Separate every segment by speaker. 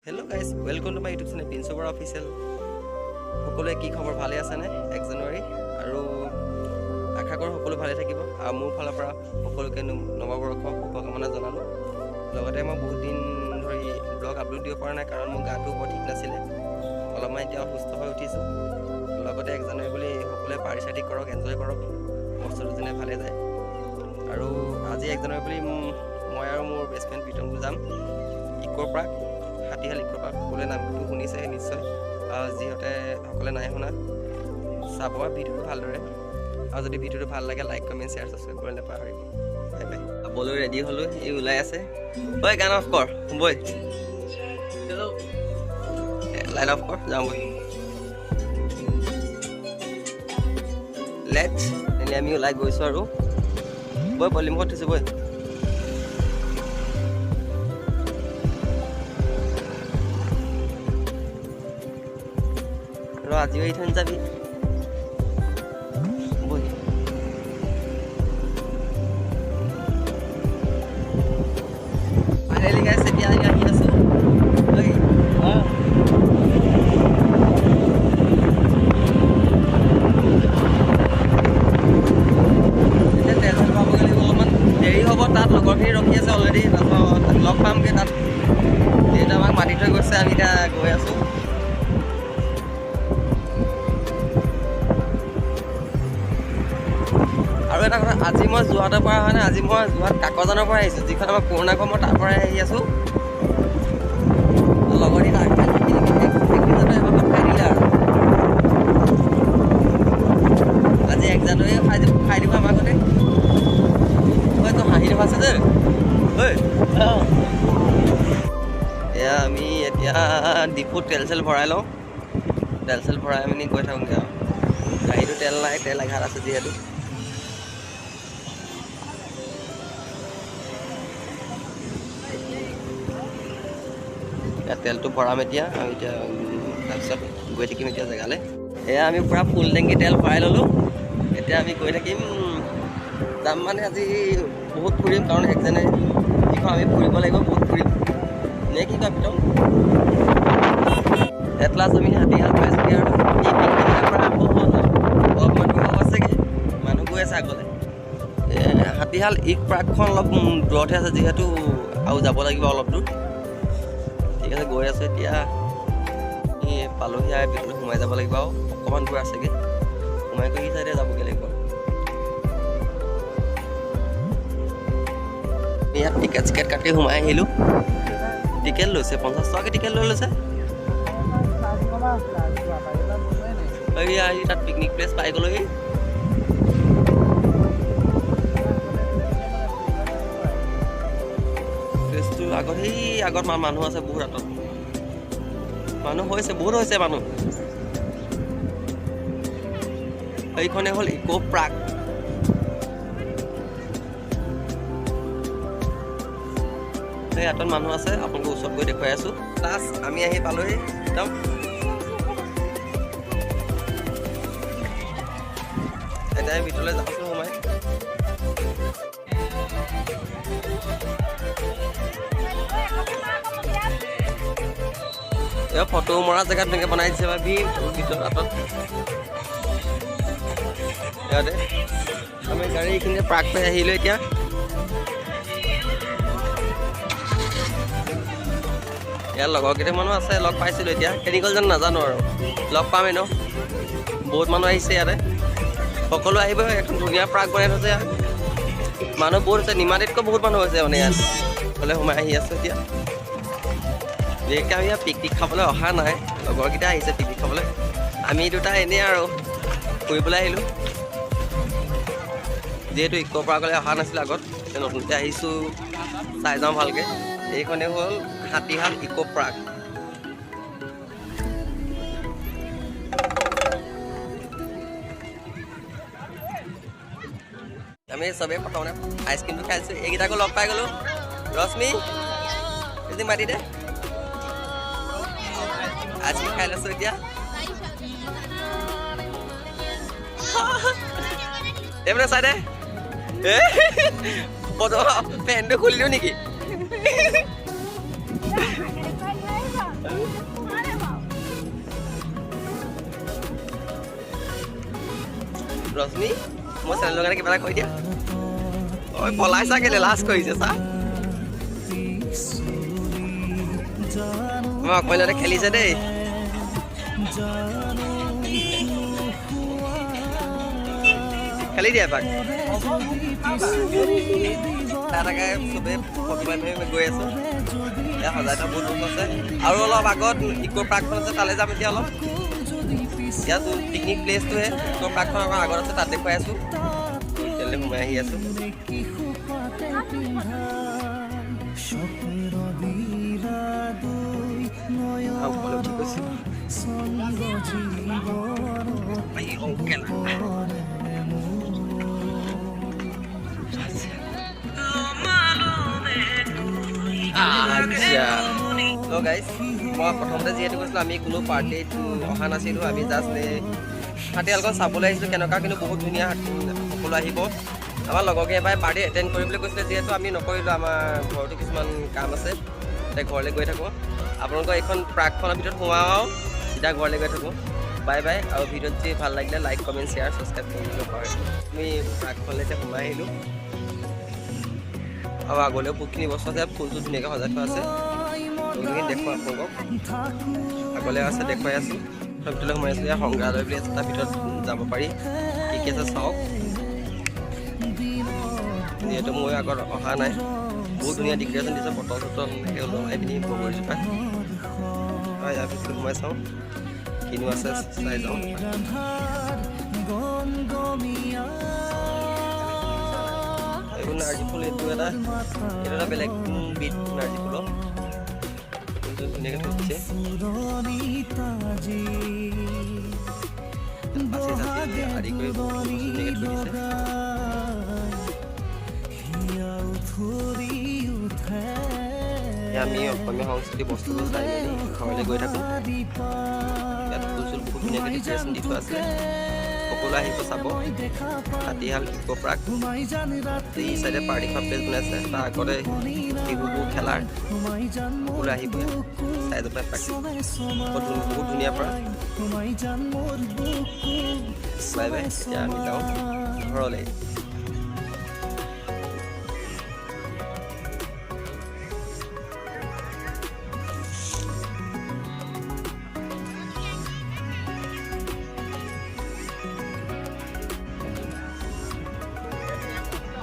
Speaker 1: Hello guys, welcome to my YouTube channel Pinsobar Official. সকলোৱে কি খবৰ ভালে আছে নে 1 জানুৱাৰী আৰু আশা কৰো সকলো ভালে থাকিব আৰু মোৰ ফালৰ পৰা সকলোকে নৱবৰ্ষ শুভকামনা জনালো লগতে মই বহুত দিন ধৰি ব্লগ আপলোড দিব পৰা নাই কাৰণ মোৰ গাটো বৰ ঠিক নাছিলে অলপমান এতিয়া সুস্থ হৈ উঠিছো লগতে 1 জানুৱাৰী বুলি সকলোৱে পাৰ্টি চাৰ্টি কৰক এনজয় কৰক বস্তুটো যেনে ভালে যায় আৰু আজি 1 জানুৱাৰী বুলি মই আৰু মোৰ বেষ্ট ফ্ৰেণ্ড প্ৰীতম যাম ইকো পাৰ্ক হাতীহাল ইকো পাৰ্ক সকলোৱে নামটো শুনিছে নিশ্চয় যিহেতু সকলে নাই শুনা চাব ভিডিঅ'টো ভালদৰে আৰু যদি ভিডিঅ'টো ভাল লাগে লাইক কমেণ্ট শ্বেয়াৰ ছাবস্ক্ৰাইব কৰি নাপাহৰিব বাই বাই আবলৈ ৰেডি হ'লো এই ওলাই আছে ঐ গান অফ কৰ বৈ লাইট অফ কৰ যাওঁ বৈ লেটছ এনেই আমি ওলাই গৈছোঁ আৰু বৈ পলিমুখত থৈছোঁ বৈ আজিও এইখন যাবি বহি ফাইনেলি গাইছ এতিয়া আহি আছো এতিয়া তেল চেল পাবগৈ লাগিব অলপমান দেৰি হ'ব তাত লগৰখিনি ৰখি আছে অলৰেডি তাৰপিছত লগ পামগৈ তাত যিহেতু আমাক মাতি থৈ গৈছে আমি এতিয়া গৈ আছোঁ আৰু এটা কথা আজি মই যোৰহাটৰ পৰা হয় নাই আজি মই যোৰহাট কাকজানৰ পৰা আহিছোঁ যিখন আমাৰ পুৰণা ঘৰ মই তাৰ পৰাই আহি আছোঁ লগৰ দিন আগতে এবাৰ খাই দিলে আৰু আজি 1 জানুৱাৰী খাই দিব আমাৰ ঘৰতে ঐ তই হাঁহি থকা আছে যে ঐ এয়া আমি এতিয়া ডিপুত তেল চেল ভৰাই লওঁ তেল চেল ভৰাই আমি গৈ থাকোঁগৈ আৰু গাড়ীটো তেল নাই তেল এঘাট আছে যিহেতু তেলটো ভৰাম এতিয়া আমি এতিয়া তাৰপিছত গৈ থাকিম এতিয়া জেগালৈ এয়া আমি পূৰা ফুল টেংকি তেল ভৰাই ল'লোঁ এতিয়া আমি গৈ থাকিম যাম মানে আজি বহুত ফুৰিম কাৰণ 1 জানুৱাৰী যিখন আমি ফুৰিব লাগিব বহুত ফুৰিম নে কি কয় প্ৰীতম এটলাষ্ট আমি হাতীহাল পাইছোঁগৈ আৰু এই পিকনিকৰ পৰা আৰম্ভ হ'ল অলপমান দূৰ আছেগৈ মানুহ গৈ আছে আগলৈ হাতীহাল ইক পাৰ্কখন অলপ দূৰতহে আছে যিহেতু আৰু যাব লাগিব অলপ দূৰ ঠিক আছে গৈ আছোঁ এতিয়া পালোহি আৰু ভিতৰত সোমাই যাব লাগিব আৰু অকণমান দূৰ আছেগৈ সোমাই গৈ চাইডে যাবগৈ লাগিব ইয়াত টিকেট চিকেট কাটি সোমাই আহিলোঁ টিকেট লৈছে 50 টকাকৈ টিকেট লৈ লৈছে আহি তাত পিকনিক প্লেচ পাই গ'লোহি প্লেচটোৰ আগত সেই আগত মানুহ আছে বহুত আঁতৰত মানুহ হৈছে বহুত হৈছে মানুহ এইখনে হ'ল ইকো পাৰ্ক এই আঁতৰত মানুহ আছে আপোনালোকে ওচৰত গৈ দেখুৱাই আছোঁ প্লাছ আমি আহি পালোহি একদম এতিয়া ভিতৰলৈ যাওঁচোন সোমাই এয়া ফটো মৰা জেগাত তেনেকৈ বনাই দিছে বা ভিতৰত আঁতৰত ইয়াতে আমি গাড়ী এইখিনি পাৰ্ক কৰি আহিলোঁ এতিয়া ইয়াৰ লগৰ কেইটামানো আছে লগ পাইছিলোঁ এতিয়া কেনেকৈ যেন নাজানো আৰু লগ পামেই ন বহুত মানুহ আহিছে ইয়াতে সকলো আহিব এখন ধুনীয়া পাৰ্ক বনাই থৈছে ইয়াত মানুহ বহুত হৈছে নিমাতীতকৈ বহুত মানুহ হৈছে মানে ইয়াত হ'লে সোমাই আহি আছোঁ এতিয়া বিশেষকৈ আমি ইয়াত পিকনিক খাবলৈ অহা নাই লগৰকেইটা আহিছে পিকনিক খাবলৈ আমি দুটা এনেই আৰু ফুৰিবলৈ আহিলোঁ যিহেতু ইকো পাৰ্কলৈ অহা নাছিলোঁ আগত নতুনকৈ আহিছোঁ চাই যাওঁ ভালকৈ এইখনেই হ'ল হাতীহাল ইকো পাৰ্ক আমি চবেই প্ৰথমতে আইচক্ৰীমটো খাইছোঁ এইকেইটাকো লগ পাই গ'লোঁ ৰশ্মি এদিন মাতি দে আইচক্ৰীম খাই লৈছোঁ এতিয়া এইপিনে চাই দে পেণ্টটো খুলি দিওঁ নেকি ৰশ্মি মোৰ চেনেলৰ কাৰণে কিবা এটা কৈ দিয়া ঐ পলাইছা কেলে লাজ কৰিছে চা মই অকলে খেলিছে দেই খেলি দিয়া এপাক তাকে চবেই ফটো মাৰি গৈ আছো এতিয়া সজাই থোৱা বহুত লোক আছে আৰু অলপ আগত ইক' পাৰ্কখন আছে তালৈ যাম এতিয়া অলপ ইয়াত পিকনিক প্লেচটোহে ইক' পাৰ্কখন অকণ আগত আছে তাত দেখুৱাই আছো তেতিয়ালৈ সোমাই আহি আছো So guys, মই প্ৰথমতে যিহেতু কৈছিলোঁ আমি কোনো পাৰ্টিত অহা নাছিলোঁ আমি জাষ্ট হাতীয়ালখন চাবলৈ আহিছিলোঁ কেনেকুৱা কিন্তু বহুত ধুনীয়া সকলো আহিব আমাৰ লগৰকে এবাৰ পাৰ্টি এটেণ্ড কৰিবলৈ কৈছিলে যিহেতু আমি নকৰিলোঁ আমাৰ ঘৰতো কিছুমান কাম আছে এতিয়া ঘৰলৈ গৈ থাকোঁ আপোনালোকৰ এইখন পাৰ্কখনৰ ভিতৰত সোমাওঁ চিধা ঘৰলৈ গৈ থাকোঁ বাই বাই আৰু ভিডিঅ'ত যদি ভাল লাগিলে লাইক কমেণ্ট শ্বেয়াৰ ছাবস্ক্ৰাইব কৰি দিব পাৰে আমি পাৰ্কখনলৈ এতিয়া সোমাই আহিলোঁ আৰু আগলৈও বহুতখিনি বস্তু আছে ফুলটো ধুনীয়াকৈ সজাই থোৱা আছে দেখুৱাই আপোনালোকক আগলৈ আছে দেখুৱাই আছোঁ ভিতৰলৈ সোমাই আছোঁ ইয়াৰ সংগ্ৰহালয় বুলি আছে তাৰ ভিতৰত যাব পাৰি কি আছে চাওক যিহেতু মই আগত অহা নাই বহুত ধুনীয়া ডেকৰেশ্যন দিছে বটল চটল এনেকৈ ওলাই পিনি বগৰীজোপা ইয়াৰ ভিতৰত সোমাই চাওঁ কিনো আছে চাই যাওঁ এইবোৰ নাৰ্জী ফুল এইটো এটা বেলেগ বিধ নাৰ্জী ফুলৰ ধুনীয়াকৈ থৈ দিছে আদি কৰি ধুনীয়াকৈ থৈ দিছে আমি অসমীয়া সংস্কৃতিৰ বস্তুবোৰ চাই মেলি ঘৰলৈ গৈ থাকোঁ ইয়াত ফুল চুল বহুত ধুনীয়াকৈ ডেকৰেশ্যন দি থোৱা আছে সকলো আহিব চাব হাতীহাল ইক' পাৰ্ক এই চাইডে পাৰ্টিখন প্লেচ বনাইছে তাৰ আগতে শিশুবোৰ খেলাৰ সকলো আহিব চাই যাব এপাক বহুত ধুনীয়া পাৰ্ক বাই বাই এতিয়া আমি যাওঁ ঘৰলৈ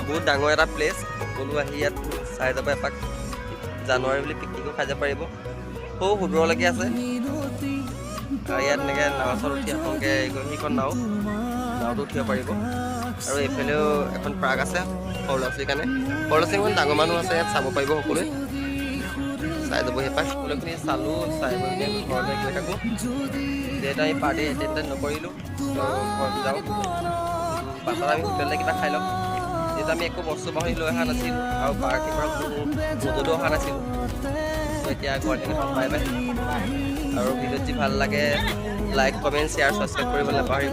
Speaker 1: বহুত ডাঙৰ এটা প্লেচ সকলো আহি ইয়াত চাই যাব এপাক জানুৱাৰী বুলি পিকনিকো খাই যাব পাৰিব সৌ সুদূৰলৈকে আছে আৰু ইয়াত এনেকৈ নাও চল উঠি আপোনালোকে সেইখন নাওটো উঠিব পাৰিব আৰু এইফালেও এখন পাৰ্ক আছে সৰু ল'ৰা ছোৱালীৰ কাৰণে সৰু ল'ৰা ছোৱালী ডাঙৰ মানুহ আছে ইয়াত চাব পাৰিব সকলোৱে চাই যাব এপাক সকলোখিনি চালোঁ চাই মেলি ঘৰলৈ গৈ থাকোঁ যিহেতু আমি পাৰ্টি এটেণ্ড নকৰিলোঁ ঘৰত যাওঁ পাছত আমি হোটেললৈ কিবা খাই ল'ম যিহেতু আমি একো বস্তু বাহিনী লৈ অহা নাছিলোঁ আৰু পাৰ্টিৰ পৰা কোনো মজুতো অহা নাছিলোঁ এতিয়া ঘৰতে বাই বাই আৰু ভিডিঅ'ত যি ভাল লাগে লাইক কমেণ্ট শ্বেয়াৰ ছাবস্ক্ৰাইব কৰিবলৈ নাপাহৰিব